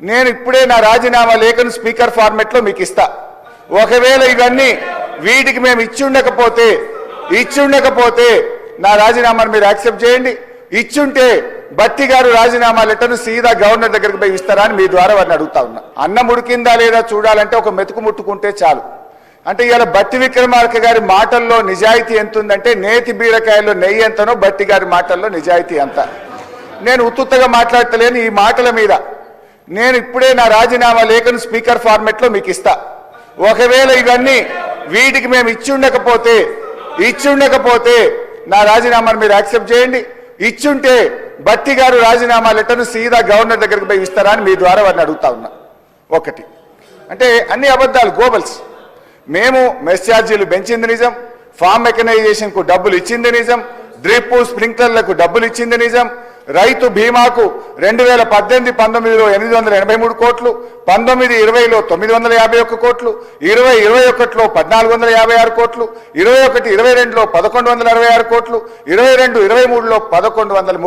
నేను ఇప్పుడే నా రాజీనామా లేఖను స్పీకర్ ఫార్మెట్లో మీకు ఇస్తా. ఒకవేళ ఇవన్నీ వీటికి మేము ఇచ్చుండకపోతే నా రాజీనామాను మీరు యాక్సెప్ట్ చేయండి. ఇచ్చుంటే బట్టి గారు రాజీనామా లెటర్ను సీదా గవర్నర్ దగ్గరికి పోయి ఇస్తారా అని మీ ద్వారా వారిని అడుగుతా ఉన్నా. అన్నం ఉడికిందా లేదా చూడాలంటే ఒక మెతుకు ముట్టుకుంటే చాలు. అంటే ఇవాళ బట్టి విక్రమార్క గారి మాటల్లో నిజాయితీ ఎంత ఉందంటే నేతి బీరకాయల్లో నెయ్యి ఎంతనో బట్టి గారి మాటల్లో నిజాయితీ ఎంత. నేను ఉత్తుత్తగా మాట్లాడతలేను ఈ మాటల మీద. నేను ఇప్పుడే నా రాజీనామా లేఖను స్పీకర్ ఫార్మెట్లో మీకు ఇస్తా. ఒకవేళ ఇవన్నీ వీటికి మేము ఇచ్చుండకపోతే నా రాజీనామాను మీరు యాక్సెప్ట్ చేయండి. ఇచ్చుంటే బట్టి గారు రాజీనామా లెటర్ను సీదా గవర్నర్ దగ్గరికి పోయి ఇస్తారా అని మీ ద్వారా వారిని అడుగుతా ఉన్నా. ఒకటి అంటే అన్ని అబద్ధాలు గోబల్స్. మేము మెస్ ఛార్జీలు పెంచింది నిజం, ఫామ్ మెకనైజేషన్కు డబ్బులు ఇచ్చింది నిజం, డ్రిప్ స్ప్రింక్లర్లకు డబ్బులు ఇచ్చింది నిజం, రైతు బీమాకు 2018-19లో 883 కోట్లు, 19-20లో 951 కోట్లు, 20-21లో 1456 కోట్లు, 21-22లో 1166 కోట్లు, 22-23లో 1130